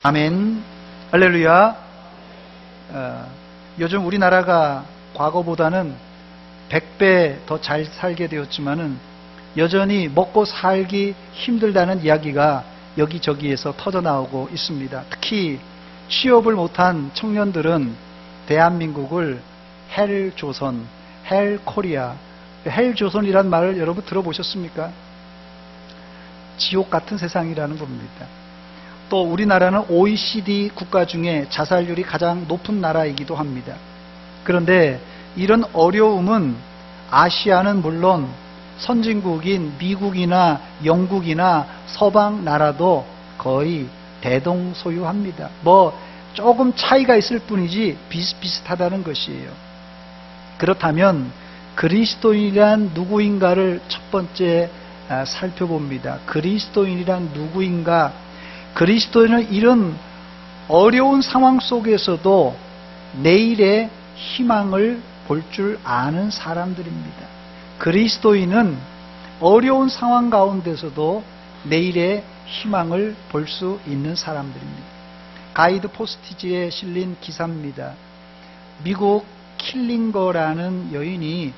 아멘. 할렐루야. 요즘 우리나라가 과거보다는 100배 더 잘 살게 되었지만은 여전히 먹고 살기 힘들다는 이야기가 여기저기에서 터져나오고 있습니다. 특히 취업을 못한 청년들은 대한민국을 헬조선, 헬코리아, 헬조선이란 말을 여러분 들어보셨습니까? 지옥 같은 세상이라는 겁니다. 또 우리나라는 OECD 국가 중에 자살률이 가장 높은 나라이기도 합니다. 그런데 이런 어려움은 아시아는 물론 선진국인 미국이나 영국이나 서방 나라도 거의 대동소유합니다. 조금 차이가 있을 뿐이지 비슷비슷하다는 것이에요. 그렇다면 그리스도인이란 누구인가를 첫 번째 살펴봅니다. 그리스도인이란 누구인가? 그리스도인은 이런 어려운 상황 속에서도 내일의 희망을 볼 줄 아는 사람들입니다. 그리스도인은 어려운 상황 가운데서도 내일의 희망을 볼 수 있는 사람들입니다. 가이드 포스티지에 실린 기사입니다. 미국 킬링거라는 여인이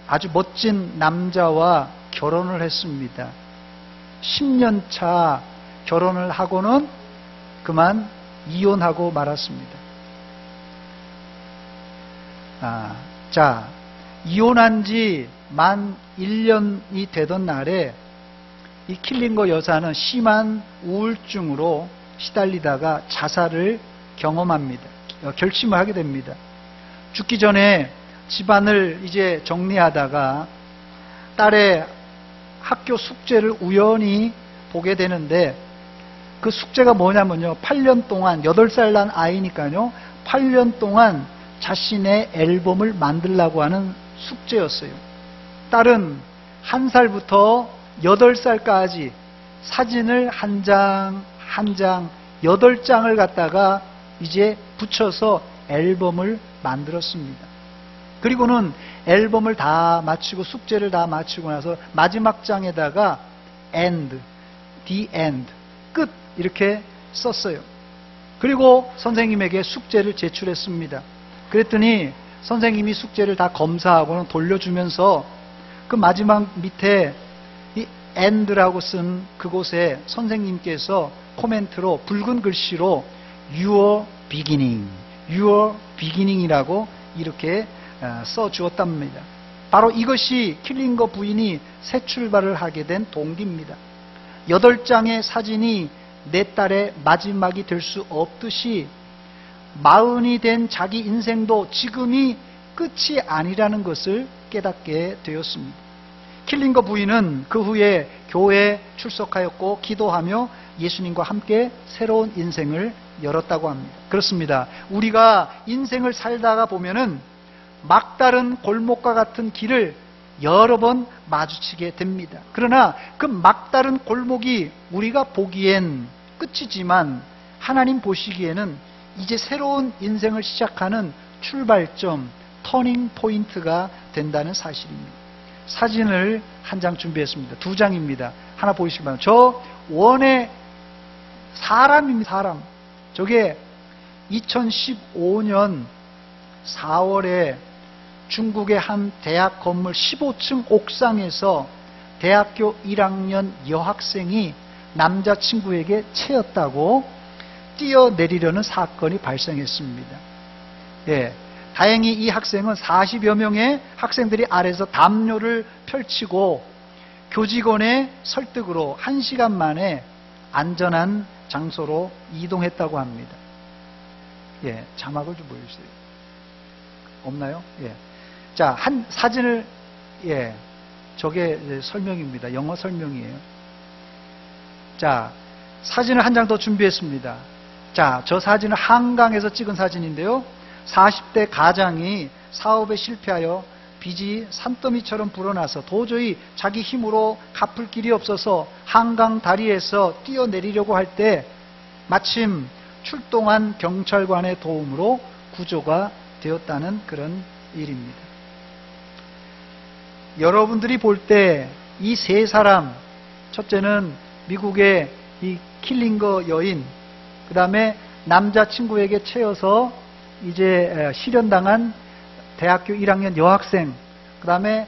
아주 멋진 남자와 결혼을 했습니다. 10년 차 결혼을 하고는 그만 이혼하고 말았습니다. 이혼한 지 만 1년이 되던 날에 이 킬링거 여사는 심한 우울증으로 시달리다가 자살을 경험합니다. 결심을 하게 됩니다. 죽기 전에 집안을 이제 정리하다가 딸의 학교 숙제를 우연히 보게 되는데 그 숙제가 뭐냐면요. 8년 동안 8살 난 아이니까요. 8년 동안 자신의 앨범을 만들라고 하는 숙제였어요. 딸은 1살부터 8살까지 사진을 한 장, 8장을 갖다가 이제 붙여서 앨범을 만들었습니다. 그리고는 앨범을 다 마치고 숙제를 다 마치고 나서 마지막 장에다가 end, the end, 끝 이렇게 썼어요. 그리고 선생님에게 숙제를 제출했습니다. 그랬더니 선생님이 숙제를 다 검사하고는 돌려주면서 그 마지막 밑에 이 end라고 쓴 그곳에 선생님께서 코멘트로 붉은 글씨로 your beginning이라고 이렇게 써주었답니다. 바로 이것이 킬링거 부인이 새 출발을 하게 된 동기입니다. 8장의 사진이 내 딸의 마지막이 될 수 없듯이 40이 된 자기 인생도 지금이 끝이 아니라는 것을 깨닫게 되었습니다. 킬링거 부인은 그 후에 교회에 출석하였고 기도하며 예수님과 함께 새로운 인생을 열었다고 합니다. 그렇습니다. 우리가 인생을 살다가 보면은 막다른 골목과 같은 길을 여러 번 마주치게 됩니다. 그러나 그 막다른 골목이 우리가 보기엔 끝이지만 하나님 보시기에는 이제 새로운 인생을 시작하는 출발점, 터닝 포인트가 된다는 사실입니다. 사진을 한 장 준비했습니다. 2장입니다. 하나 보이시기 바랍니다. 저 원의 사람입니다. 사람. 저게 2015년 4월에 중국의 한 대학 건물 15층 옥상에서 대학교 1학년 여학생이 남자친구에게 채였다고 뛰어내리려는 사건이 발생했습니다. 예, 다행히 이 학생은 40여 명의 학생들이 아래에서 담요를 펼치고 교직원의 설득으로 1시간 만에 안전한 장소로 이동했다고 합니다. 예, 자막을 좀 보여주세요. 없나요? 예. 자, 한 사진을, 예, 저게 설명입니다. 영어 설명이에요. 자, 사진을 한 장 더 준비했습니다. 자, 저 사진은 한강에서 찍은 사진인데요. 40대 가장이 사업에 실패하여 빚이 산더미처럼 불어나서 도저히 자기 힘으로 갚을 길이 없어서 한강 다리에서 뛰어내리려고 할 때 마침 출동한 경찰관의 도움으로 구조가 되었다는 그런 일입니다. 여러분들이 볼 때 이 세 사람, 첫째는 미국의 이 킬링거 여인, 그 다음에 남자친구에게 채여서 이제 실현당한 대학교 1학년 여학생, 그 다음에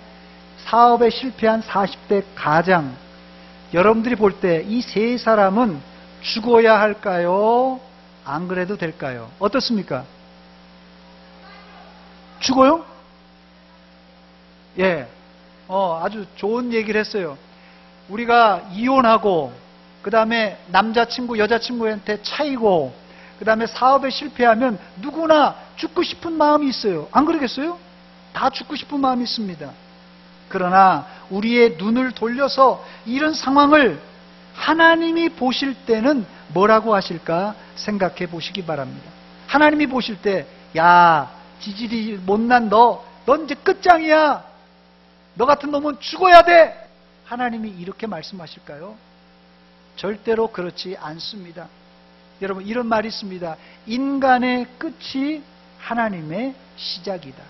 사업에 실패한 40대 가장. 여러분들이 볼 때 이 세 사람은 죽어야 할까요? 안 그래도 될까요? 어떻습니까? 죽어요? 예. 아주 좋은 얘기를 했어요. 우리가 이혼하고, 그 다음에 남자친구, 여자친구한테 차이고, 그 다음에 사업에 실패하면 누구나 죽고 싶은 마음이 있어요. 안 그러겠어요? 다 죽고 싶은 마음이 있습니다. 그러나 우리의 눈을 돌려서 이런 상황을 하나님이 보실 때는 뭐라고 하실까 생각해 보시기 바랍니다. 하나님이 보실 때, 야, 지질이 못난 넌 이제 끝장이야. 너 같은 놈은 죽어야 돼. 하나님이 이렇게 말씀하실까요? 절대로 그렇지 않습니다. 여러분, 이런 말이 있습니다. 인간의 끝이 하나님의 시작이다.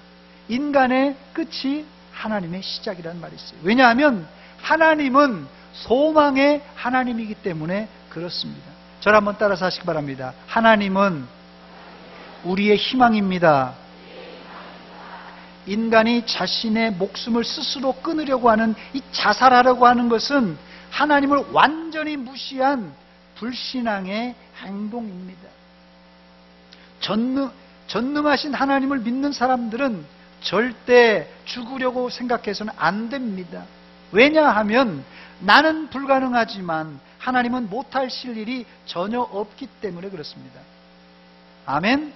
인간의 끝이 하나님의 시작이라는 말이 있어요. 왜냐하면 하나님은 소망의 하나님이기 때문에 그렇습니다. 저를 한번 따라서 하시기 바랍니다. 하나님은 우리의 희망입니다. 인간이 자신의 목숨을 스스로 끊으려고 하는, 이 자살하려고 하는 것은 하나님을 완전히 무시한 불신앙의 행동입니다. 전능하신 하나님을 믿는 사람들은 절대 죽으려고 생각해서는 안 됩니다. 왜냐하면 나는 불가능하지만 하나님은 못하실 일이 전혀 없기 때문에 그렇습니다. 아멘?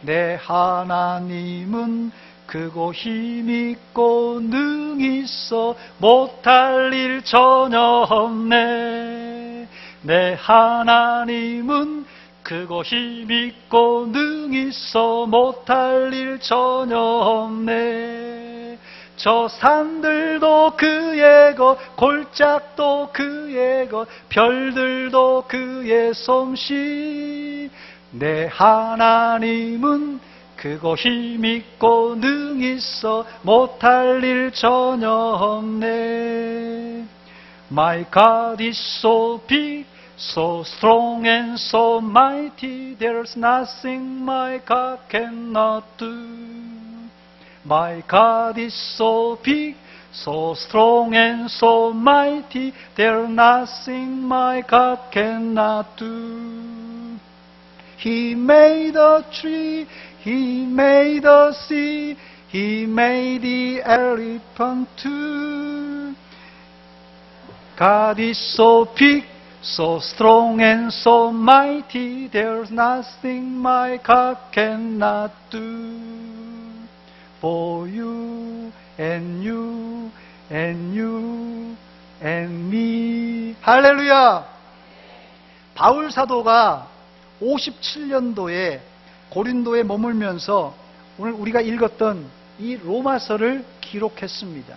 내 하나님은 크고 힘있고 능히 있어 못할 일 전혀 없네. 내 하나님은 크고 힘있고 능히 있어 못할 일 전혀 없네. 저 산들도 그의 것, 골짜기도 그의 것, 별들도 그의 솜씨. 내 하나님은 크고 힘있고 능히 있어 못할 일 전혀 없네. My God is so big, so strong and so mighty, there's nothing my God cannot do. My God is so big, so strong and so mighty, there's nothing my God cannot do. He made a tree, He made the sea, He made the elephant too. God is so big, so strong and so mighty, there's nothing my God cannot do. For you and you and you and me. 할렐루야! 바울 사도가 57년도에 고린도에 머물면서 오늘 우리가 읽었던 이 로마서를 기록했습니다.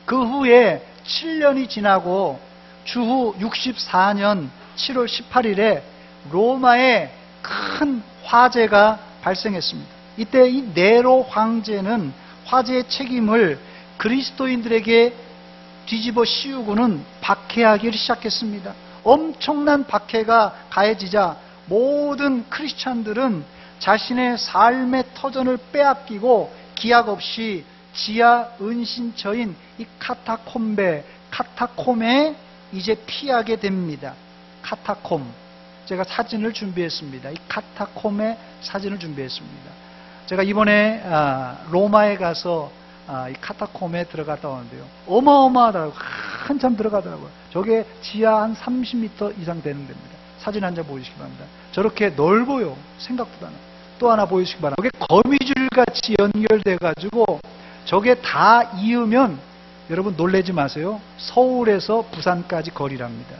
그 후에 7년이 지나고 주후 64년 7월 18일에 로마에 큰 화재가 발생했습니다. 이때 이 네로 황제는 화재의 책임을 그리스도인들에게 뒤집어 씌우고는 박해하기를 시작했습니다. 엄청난 박해가 가해지자 모든 크리스찬들은 자신의 삶의 터전을 빼앗기고 기약 없이 지하 은신처인 이 카타콤에 이제 피하게 됩니다. 카타콤. 제가 사진을 준비했습니다. 이 카타콤의 사진을 준비했습니다. 제가 이번에 로마에 가서 이 카타콤에 들어갔다 왔는데요. 어마어마하더라고요. 한참 들어가더라고요. 저게 지하 한 30m 이상 되는 데입니다. 사진 한 장 보여주시기 바랍니다. 저렇게 넓어요. 생각보다는. 또 하나 보여주시기 바랍니다. 저게 거미줄같이 연결돼가지고 저게 다 이으면 여러분 놀라지 마세요. 서울에서 부산까지 거리랍니다.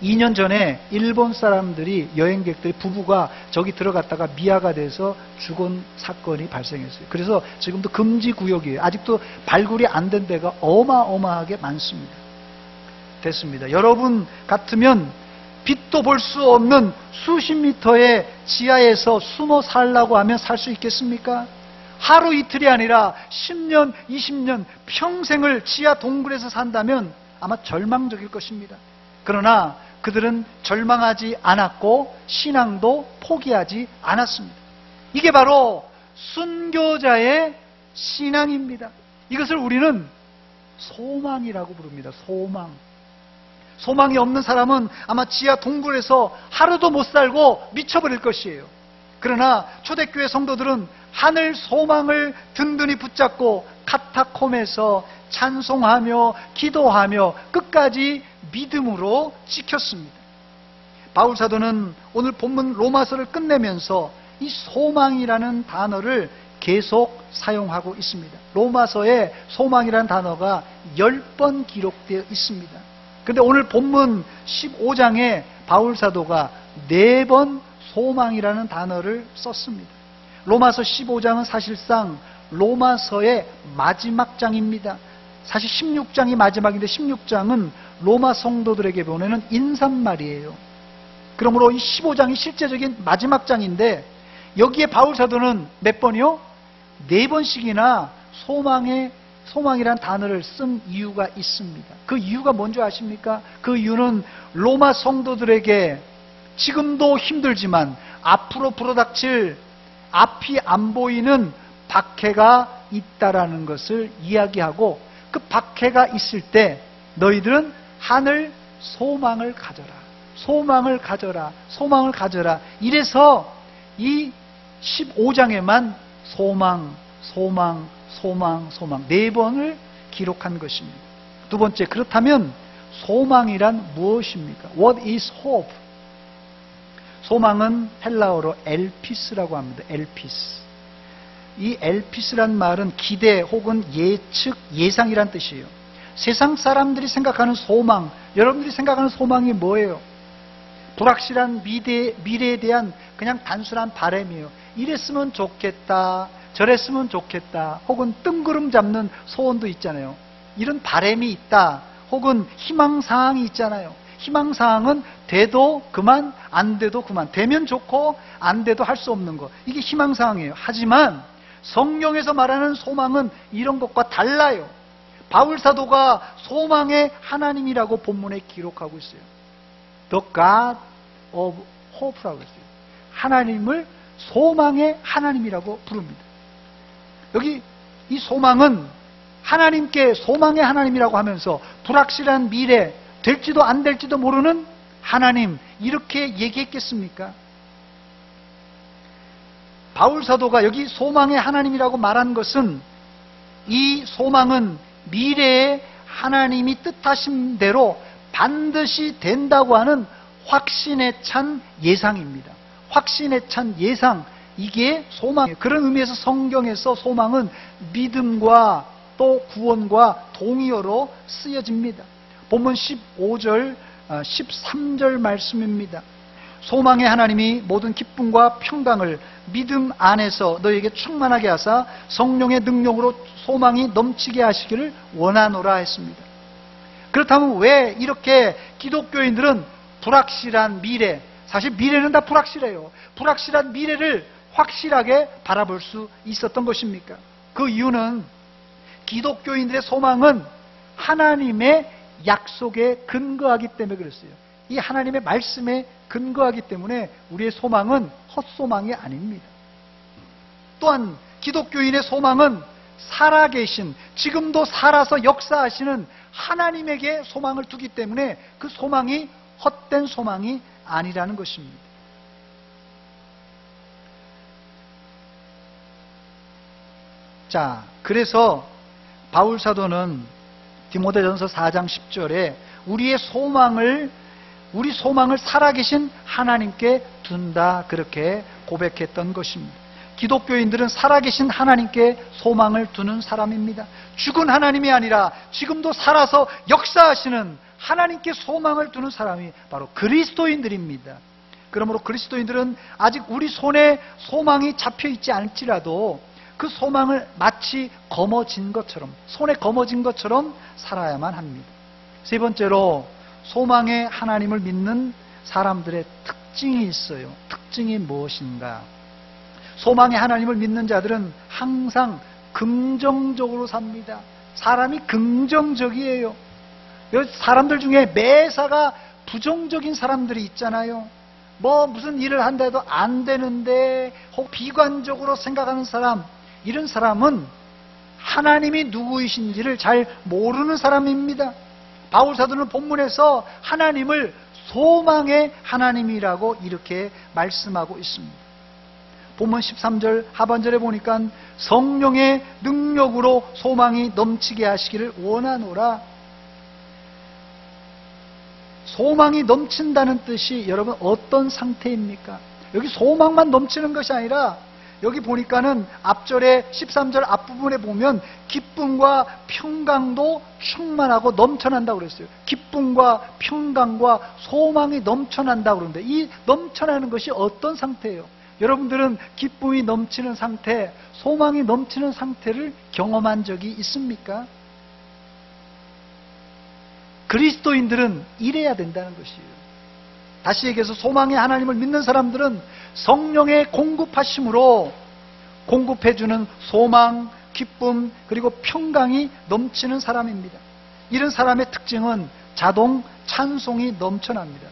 2년 전에 일본 사람들이, 여행객들이, 부부가 저기 들어갔다가 미아가 돼서 죽은 사건이 발생했어요. 그래서 지금도 금지 구역이에요. 아직도 발굴이 안 된 데가 어마어마하게 많습니다. 됐습니다. 여러분 같으면 빛도 볼 수 없는 수십 미터의 지하에서 숨어 살라고 하면 살 수 있겠습니까? 하루 이틀이 아니라 10년, 20년, 평생을 지하 동굴에서 산다면 아마 절망적일 것입니다. 그러나 그들은 절망하지 않았고 신앙도 포기하지 않았습니다. 이게 바로 순교자의 신앙입니다. 이것을 우리는 소망이라고 부릅니다. 소망. 소망이 없는 사람은 아마 지하 동굴에서 하루도 못 살고 미쳐버릴 것이에요. 그러나 초대교회 성도들은 하늘 소망을 든든히 붙잡고 카타콤에서 찬송하며 기도하며 끝까지 믿음으로 지켰습니다. 바울 사도는 오늘 본문 로마서를 끝내면서 이 소망이라는 단어를 계속 사용하고 있습니다. 로마서에 소망이라는 단어가 10번 기록되어 있습니다. 그런데 오늘 본문 15장에 바울 사도가 4번 소망이라는 단어를 썼습니다. 로마서 15장은 사실상 로마서의 마지막 장입니다. 사실 16장이 마지막인데 16장은 로마 성도들에게 보내는 인사말이에요. 그러므로 이 15장이 실제적인 마지막 장인데 여기에 바울 사도는 몇 번이요? 4번씩이나 소망이란 단어를 쓴 이유가 있습니다. 그 이유가 뭔지 아십니까? 그 이유는 로마 성도들에게 지금도 힘들지만 앞으로 불어닥칠 앞이 안 보이는 박해가 있다라는 것을 이야기하고, 그 박해가 있을 때 너희들은 하늘 소망을 가져라. 소망을 가져라. 소망을 가져라. 이래서 이 15장에만 소망, 소망, 소망, 소망 4번을 기록한 것입니다. 두 번째, 그렇다면 소망이란 무엇입니까? What is hope? 소망은 헬라어로 엘피스라고 합니다. 엘피스. 이 엘피스란 말은 기대 혹은 예측, 예상이란 뜻이에요. 세상 사람들이 생각하는 소망, 여러분들이 생각하는 소망이 뭐예요? 불확실한 미래에 대한 그냥 단순한 바람이에요. 이랬으면 좋겠다, 저랬으면 좋겠다, 혹은 뜬구름 잡는 소원도 있잖아요. 이런 바람이 있다, 혹은 희망사항이 있잖아요. 희망사항은 돼도 그만, 안 돼도 그만. 되면 좋고 안 돼도 할 수 없는 거, 이게 희망사항이에요. 하지만 성경에서 말하는 소망은 이런 것과 달라요. 바울 사도가 소망의 하나님이라고 본문에 기록하고 있어요. The God of Hope라고 했어요. 하나님을 소망의 하나님이라고 부릅니다. 여기 이 소망은 하나님께 소망의 하나님이라고 하면서 불확실한 미래, 될지도 안 될지도 모르는 하나님, 이렇게 얘기했겠습니까? 바울 사도가 여기 소망의 하나님이라고 말한 것은, 이 소망은 미래에 하나님이 뜻하신 대로 반드시 된다고 하는 확신에 찬 예상입니다. 확신에 찬 예상, 이게 소망이에요. 그런 의미에서 성경에서 소망은 믿음과 또 구원과 동의어로 쓰여집니다. 본문 15절, 13절 말씀입니다. 소망의 하나님이 모든 기쁨과 평강을 믿음 안에서 너에게 충만하게 하사 성령의 능력으로 소망이 넘치게 하시기를 원하노라 했습니다. 그렇다면 왜 이렇게 기독교인들은 불확실한 미래, 사실 미래는 다 불확실해요. 불확실한 미래를 확실하게 바라볼 수 있었던 것입니까? 그 이유는 기독교인들의 소망은 하나님의 약속에 근거하기 때문에 그랬어요. 이 하나님의 말씀에 근거하기 때문에 우리의 소망은 헛소망이 아닙니다. 또한 기독교인의 소망은 살아계신, 지금도 살아서 역사하시는 하나님에게 소망을 두기 때문에 그 소망이 헛된 소망이 아니라는 것입니다. 자, 그래서 바울 사도는 디모데전서 4장 10절에 우리 소망을 살아계신 하나님께 둔다, 그렇게 고백했던 것입니다. 기독교인들은 살아계신 하나님께 소망을 두는 사람입니다. 죽은 하나님이 아니라 지금도 살아서 역사하시는 하나님께 소망을 두는 사람이 바로 그리스도인들입니다. 그러므로 그리스도인들은 아직 우리 손에 소망이 잡혀있지 않을지라도 그 소망을 마치 거머쥔 것처럼, 손에 거머쥔 것처럼 살아야만 합니다. 세 번째로, 소망의 하나님을 믿는 사람들의 특징이 있어요. 특징이 무엇인가? 소망의 하나님을 믿는 자들은 항상 긍정적으로 삽니다. 사람이 긍정적이에요. 사람들 중에 매사가 부정적인 사람들이 있잖아요. 뭐 무슨 일을 한다 해도 안 되는데 혹 비관적으로 생각하는 사람, 이런 사람은 하나님이 누구이신지를 잘 모르는 사람입니다. 바울사도는 본문에서 하나님을 소망의 하나님이라고 이렇게 말씀하고 있습니다. 본문 13절 하반절에 보니까 성령의 능력으로 소망이 넘치게 하시기를 원하노라. 소망이 넘친다는 뜻이 여러분 어떤 상태입니까? 여기 소망만 넘치는 것이 아니라 여기 보니까는 앞절에 13절 앞부분에 보면 기쁨과 평강도 충만하고 넘쳐난다고 그랬어요. 기쁨과 평강과 소망이 넘쳐난다고 그러는데 이 넘쳐나는 것이 어떤 상태예요? 여러분들은 기쁨이 넘치는 상태, 소망이 넘치는 상태를 경험한 적이 있습니까? 그리스도인들은 이래야 된다는 것이에요. 다시 얘기해서 소망의 하나님을 믿는 사람들은 성령의 공급하심으로 공급해주는 소망, 기쁨, 그리고 평강이 넘치는 사람입니다. 이런 사람의 특징은 자동 찬송이 넘쳐납니다.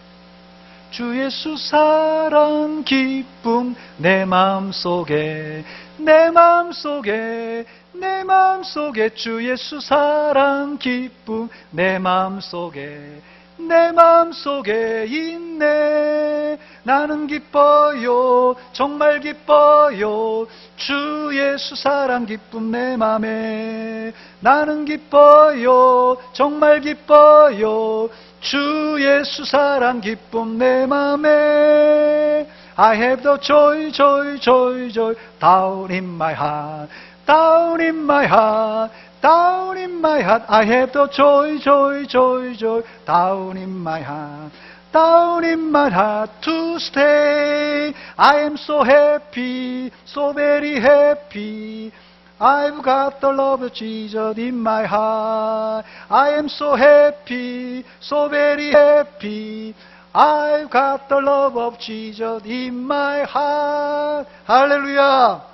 주 예수 사랑 기쁨 내 마음속에 내 마음속에 내 마음속에 주 예수 사랑 기쁨 내 마음속에 내 마음속에 있네. 나는 기뻐요 정말 기뻐요 주 예수 사랑 기쁨 내 맘에. 나는 기뻐요 정말 기뻐요 주 예수 사랑 기쁨 내 맘에. I have the joy joy joy joy down in my heart down in my heart down in my heart. I have the joy joy joy joy down in my heart down in my heart to stay. I am so happy so very happy I've got the love of Jesus in my heart. I am so happy so very happy I've got the love of Jesus in my heart. 할렐루야.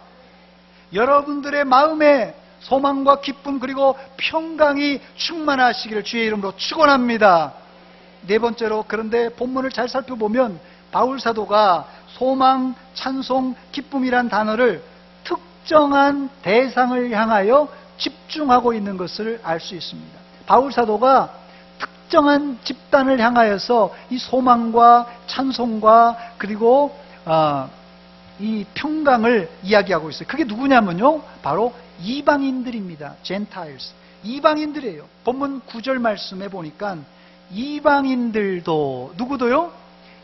여러분들의 마음에 소망과 기쁨 그리고 평강이 충만하시기를 주의 이름으로 축원합니다. 네 번째로, 그런데 본문을 잘 살펴보면 바울 사도가 소망, 찬송, 기쁨이란 단어를 특정한 대상을 향하여 집중하고 있는 것을 알 수 있습니다. 바울 사도가 특정한 집단을 향하여서 이 소망과 찬송과 그리고 이 평강을 이야기하고 있어요. 그게 누구냐면요, 바로 이방인들입니다. Gentiles. 이방인들이에요. 본문 9절 말씀에 보니까 이방인들도, 누구도요?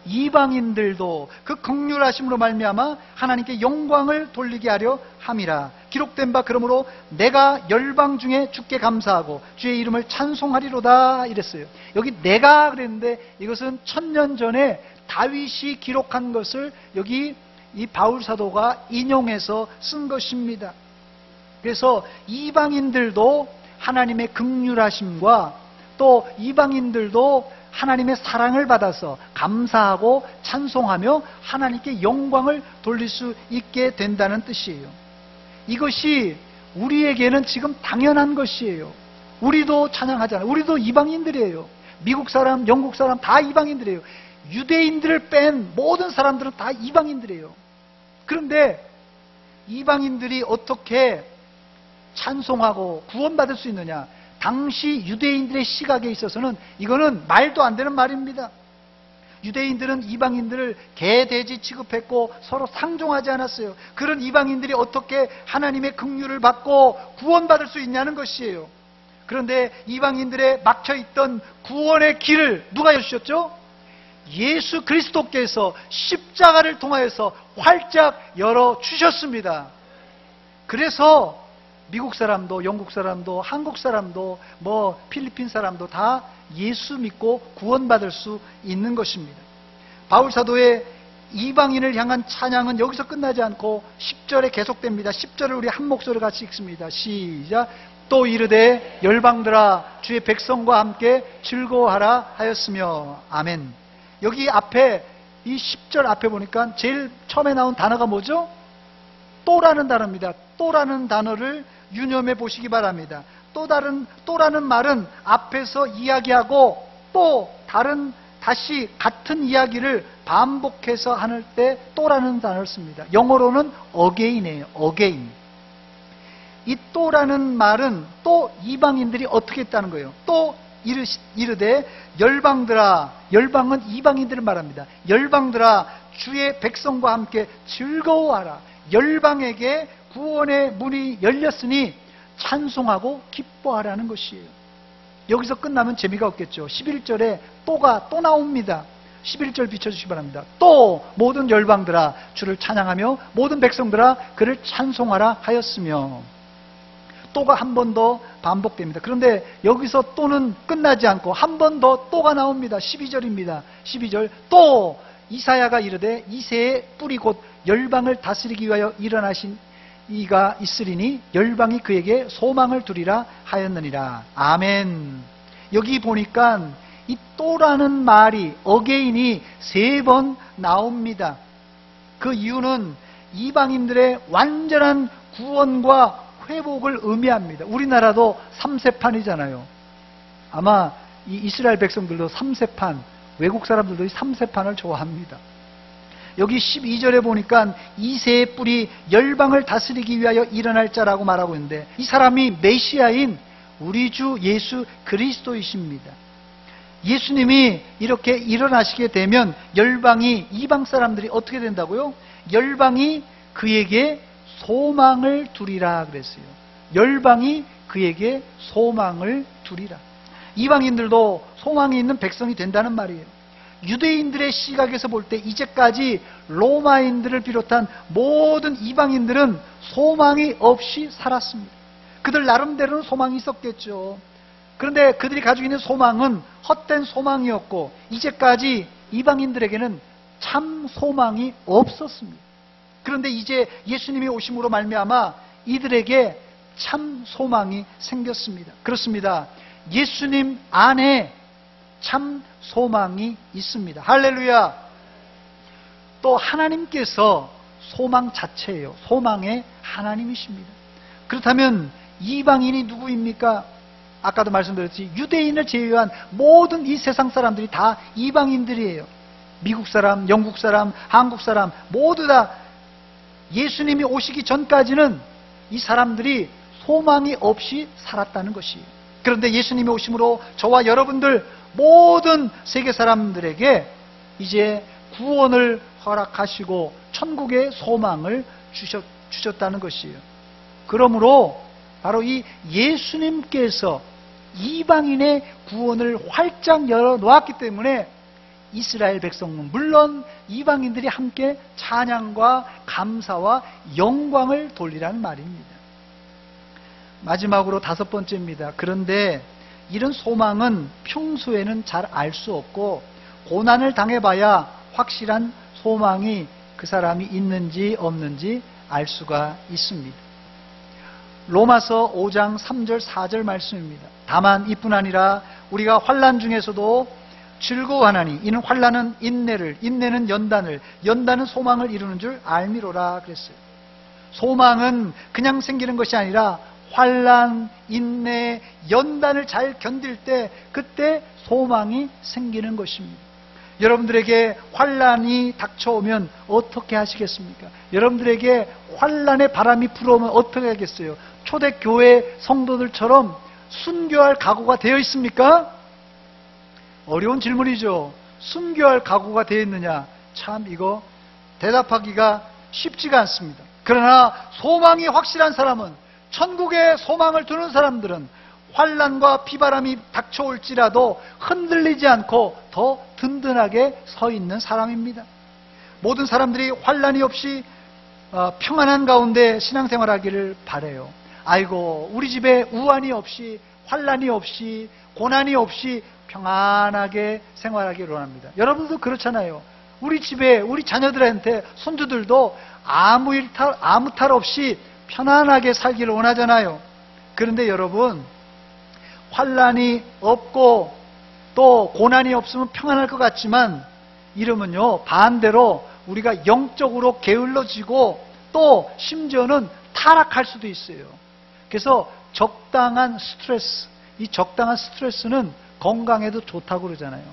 이방인들도 그 긍휼하심으로 말미암아 하나님께 영광을 돌리게 하려 함이라. 기록된 바 그러므로 내가 열방 중에 주께 감사하고 주의 이름을 찬송하리로다 이랬어요. 여기 내가 그랬는데 이것은 1000년 전에 다윗이 기록한 것을 여기 이 바울 사도가 인용해서 쓴 것입니다. 그래서 이방인들도 하나님의 긍휼하심과 또 이방인들도 하나님의 사랑을 받아서 감사하고 찬송하며 하나님께 영광을 돌릴 수 있게 된다는 뜻이에요. 이것이 우리에게는 지금 당연한 것이에요. 우리도 찬양하잖아요. 우리도 이방인들이에요. 미국 사람, 영국 사람 다 이방인들이에요. 유대인들을 뺀 모든 사람들은 다 이방인들이에요. 그런데 이방인들이 어떻게 찬송하고 구원받을 수 있느냐? 당시 유대인들의 시각에 있어서는 이거는 말도 안 되는 말입니다. 유대인들은 이방인들을 개, 돼지 취급했고 서로 상종하지 않았어요. 그런 이방인들이 어떻게 하나님의 긍휼을 받고 구원받을 수 있냐는 것이에요. 그런데 이방인들의 막혀있던 구원의 길을 누가 여주셨죠? 예수 그리스도께서 십자가를 통하여서 활짝 열어주셨습니다. 그래서 미국 사람도, 영국 사람도, 한국 사람도, 필리핀 사람도 다 예수 믿고 구원받을 수 있는 것입니다. 바울 사도의 이방인을 향한 찬양은 여기서 끝나지 않고 10절에 계속됩니다. 10절을 우리 한 목소리로 같이 읽습니다. 시작. 또 이르되 열방들아 주의 백성과 함께 즐거워하라 하였으며. 아멘. 여기 앞에 이 10절 앞에 보니까 제일 처음에 나온 단어가 뭐죠? 또라는 단어입니다. 또라는 단어를 유념해 보시기 바랍니다. 또라는 말은 앞에서 이야기하고 또 다른 다시 같은 이야기를 반복해서 할 때 또라는 단어를 씁니다. 영어로는 again이에요. again. 이 또라는 말은 또 이방인들이 어떻게 했다는 거예요. 또 이르되 열방들아, 열방은 이방인들을 말합니다. 열방들아, 주의 백성과 함께 즐거워하라. 열방에게 구원의 문이 열렸으니 찬송하고 기뻐하라는 것이에요. 여기서 끝나면 재미가 없겠죠. 11절에 또가 또 나옵니다. 11절 비춰주시기 바랍니다. 또 모든 열방들아 주를 찬양하며 모든 백성들아 그를 찬송하라 하였으며, 또가 한 번 더 반복됩니다. 그런데 여기서 또는 끝나지 않고 한 번 더 또가 나옵니다. 12절입니다. 12절, 또 이사야가 이르되 이새의 뿌리 곧 열방을 다스리기 위하여 일어나신 이가 있으리니 열방이 그에게 소망을 두리라 하였느니라. 아멘. 여기 보니까 이 또라는 말이 again이 3번 나옵니다. 그 이유는 이방인들의 완전한 구원과 회복을 의미합니다. 우리나라도 3세판이잖아요. 아마 이 이스라엘 백성들도 3세판, 외국 사람들도 이 3세판을 좋아합니다. 여기 12절에 보니까 이새의 뿔이 열방을 다스리기 위하여 일어날 자라고 말하고 있는데, 이 사람이 메시아인 우리 주 예수 그리스도이십니다. 예수님이 이렇게 일어나시게 되면 열방이, 이방 사람들이 어떻게 된다고요? 열방이 그에게 소망을 두리라 그랬어요. 열방이 그에게 소망을 두리라. 이방인들도 소망이 있는 백성이 된다는 말이에요. 유대인들의 시각에서 볼 때 이제까지 로마인들을 비롯한 모든 이방인들은 소망이 없이 살았습니다. 그들 나름대로는 소망이 있었겠죠. 그런데 그들이 가지고 있는 소망은 헛된 소망이었고, 이제까지 이방인들에게는 참 소망이 없었습니다. 그런데 이제 예수님이 오심으로 말미암아 이들에게 참 소망이 생겼습니다. 그렇습니다. 예수님 안에 참 소망이 있습니다. 할렐루야. 또 하나님께서 소망 자체예요. 소망의 하나님이십니다. 그렇다면 이방인이 누구입니까? 아까도 말씀드렸지, 유대인을 제외한 모든 이 세상 사람들이 다 이방인들이에요. 미국 사람, 영국 사람, 한국 사람 모두 다 예수님이 오시기 전까지는 이 사람들이 소망이 없이 살았다는 것이에요. 그런데 예수님이 오심으로 저와 여러분들 모든 세계 사람들에게 이제 구원을 허락하시고 천국의 소망을 주셨다는 것이에요. 그러므로 바로 이 예수님께서 이방인의 구원을 활짝 열어놓았기 때문에 이스라엘 백성은 물론 이방인들이 함께 찬양과 감사와 영광을 돌리라는 말입니다. 마지막으로 5번째입니다. 그런데 이런 소망은 평소에는 잘 알 수 없고 고난을 당해봐야 확실한 소망이 그 사람이 있는지 없는지 알 수가 있습니다. 로마서 5장 3절 4절 말씀입니다. 다만 이뿐 아니라 우리가 환난 중에서도 즐거워하나니 이는 환난은 인내를, 인내는 연단을, 연단은 소망을 이루는 줄 알미로라 그랬어요. 소망은 그냥 생기는 것이 아니라 환난, 인내, 연단을 잘 견딜 때 그때 소망이 생기는 것입니다. 여러분들에게 환난이 닥쳐오면 어떻게 하시겠습니까? 여러분들에게 환난의 바람이 불어오면 어떻게 하겠어요? 초대교회 성도들처럼 순교할 각오가 되어 있습니까? 어려운 질문이죠. 순교할 각오가 되어 있느냐? 참 이거 대답하기가 쉽지가 않습니다. 그러나 소망이 확실한 사람은, 천국에 소망을 두는 사람들은 환난과 비바람이 닥쳐올지라도 흔들리지 않고 더 든든하게 서 있는 사람입니다. 모든 사람들이 환난이 없이 평안한 가운데 신앙생활하기를 바라요. 아이고, 우리 집에 우환이 없이, 환난이 없이, 고난이 없이 평안하게 생활하기를 원합니다. 여러분도 그렇잖아요. 우리 집에 우리 자녀들한테, 손주들도 아무 탈 없이 편안하게 살기를 원하잖아요. 그런데 여러분, 환난이 없고 또 고난이 없으면 평안할 것 같지만, 이러면요 반대로 우리가 영적으로 게을러지고 또 심지어는 타락할 수도 있어요. 그래서 적당한 스트레스, 이 적당한 스트레스는 건강에도 좋다고 그러잖아요.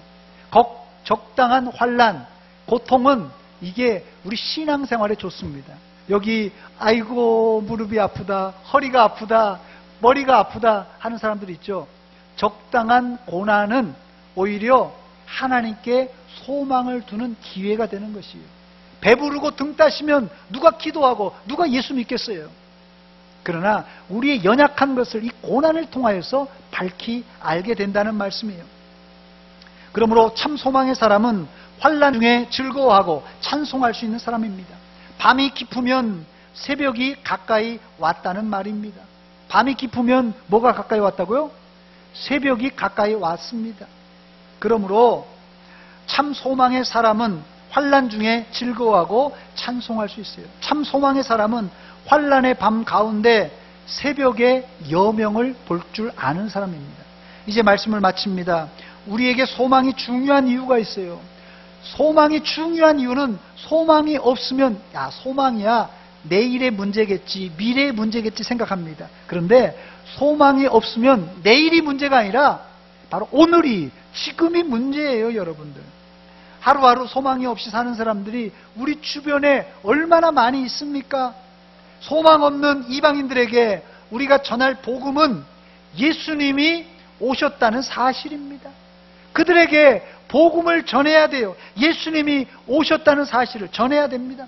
적당한 환난, 고통은 이게 우리 신앙생활에 좋습니다. 여기 아이고 무릎이 아프다, 허리가 아프다, 머리가 아프다 하는 사람들 있죠. 적당한 고난은 오히려 하나님께 소망을 두는 기회가 되는 것이에요. 배부르고 등 따시면 누가 기도하고 누가 예수 믿겠어요. 그러나 우리의 연약한 것을 이 고난을 통하여서 밝히 알게 된다는 말씀이에요. 그러므로 참 소망의 사람은 환난 중에 즐거워하고 찬송할 수 있는 사람입니다. 밤이 깊으면 새벽이 가까이 왔다는 말입니다. 밤이 깊으면 뭐가 가까이 왔다고요? 새벽이 가까이 왔습니다. 그러므로 참 소망의 사람은 환난 중에 즐거워하고 찬송할 수 있어요. 참 소망의 사람은 환난의 밤 가운데 새벽의 여명을 볼 줄 아는 사람입니다. 이제 말씀을 마칩니다. 우리에게 소망이 중요한 이유가 있어요. 소망이 중요한 이유는 소망이 없으면 소망이야 내일의 문제겠지, 미래의 문제겠지 생각합니다. 그런데 소망이 없으면 내일이 문제가 아니라 바로 오늘이, 지금이 문제예요. 여러분들, 하루하루 소망이 없이 사는 사람들이 우리 주변에 얼마나 많이 있습니까? 소망 없는 이방인들에게 우리가 전할 복음은 예수님이 오셨다는 사실입니다. 그들에게 복음을 전해야 돼요. 예수님이 오셨다는 사실을 전해야 됩니다.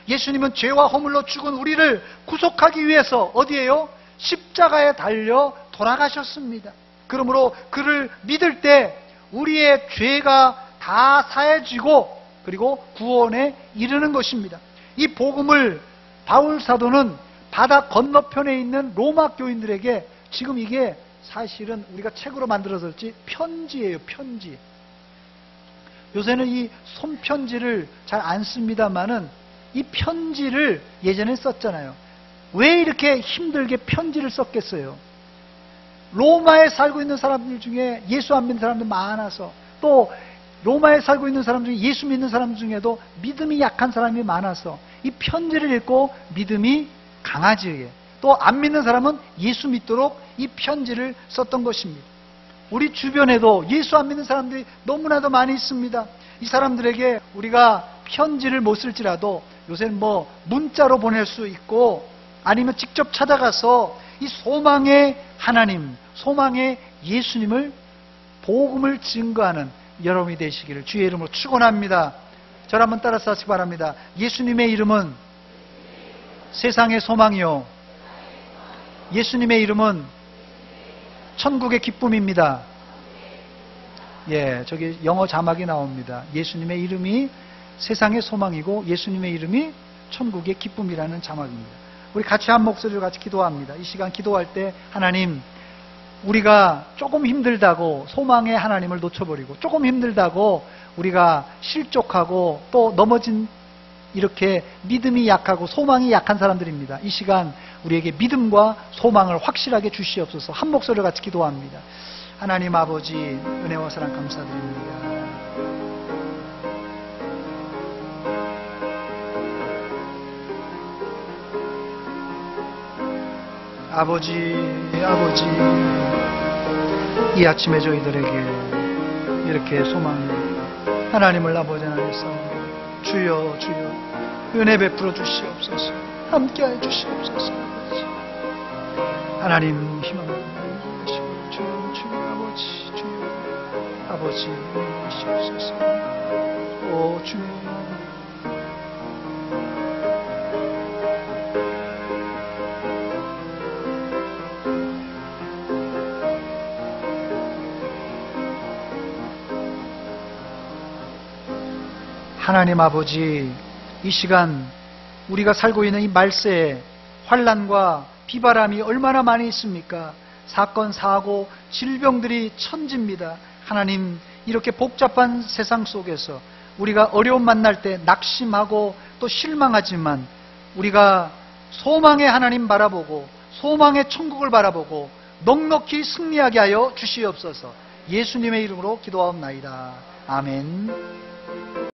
예수님은 죄와 허물로 죽은 우리를 구속하기 위해서 어디에요? 십자가에 달려 돌아가셨습니다. 그러므로 그를 믿을 때 우리의 죄가 다 사해지고 그리고 구원에 이르는 것입니다. 이 복음을 바울 사도는 바다 건너편에 있는 로마 교인들에게, 지금 이게 사실은 우리가 책으로 만들어졌지 편지예요. 편지. 요새는 이 손편지를 잘 안 씁니다만은 이 편지를 예전에 썼잖아요. 왜 이렇게 힘들게 편지를 썼겠어요? 로마에 살고 있는 사람들 중에 예수 안 믿는 사람들 많아서, 또 로마에 살고 있는 사람 중에 예수 믿는 사람 중에도 믿음이 약한 사람이 많아서 이 편지를 읽고 믿음이 강하지게, 또 안 믿는 사람은 예수 믿도록 이 편지를 썼던 것입니다. 우리 주변에도 예수 안 믿는 사람들이 너무나도 많이 있습니다. 이 사람들에게 우리가 편지를 못 쓸지라도 요새는 문자로 보낼 수 있고 아니면 직접 찾아가서 이 소망의 하나님, 소망의 예수님을, 복음을 증거하는 여러분이 되시기를 주의 이름으로 축원합니다. 저를 한번 따라서 하시기 바랍니다. 예수님의 이름은 세상의 소망이요, 예수님의 이름은 천국의 기쁨입니다. 저기 영어 자막이 나옵니다. 예수님의 이름이 세상의 소망이고 예수님의 이름이 천국의 기쁨이라는 자막입니다. 우리 같이 한 목소리로 같이 기도합니다. 이 시간 기도할 때 하나님, 우리가 조금 힘들다고 소망의 하나님을 놓쳐버리고, 조금 힘들다고 우리가 실족하고 또 넘어진, 이렇게 믿음이 약하고 소망이 약한 사람들입니다. 이 시간 우리에게 믿음과 소망을 확실하게 주시옵소서. 한 목소리로 같이 기도합니다. 하나님 아버지, 은혜와 사랑 감사드립니다. 아버지, 이 아침에 저희들에게 이렇게 소망이, 하나님을 아버지 안에서 주여 은혜 베풀어 주시옵소서. 함께하여 주시옵소서. 하나님 희망을 주시고, 주여 아버지 은혜 주시옵소서. 오 주님, 하나님 아버지, 이 시간 우리가 살고 있는 이 말세에 환난과 비바람이 얼마나 많이 있습니까? 사건, 사고, 질병들이 천지입니다. 하나님, 이렇게 복잡한 세상 속에서 우리가 어려움 만날 때 낙심하고 또 실망하지만 우리가 소망의 하나님 바라보고 소망의 천국을 바라보고 넉넉히 승리하게 하여 주시옵소서. 예수님의 이름으로 기도하옵나이다. 아멘.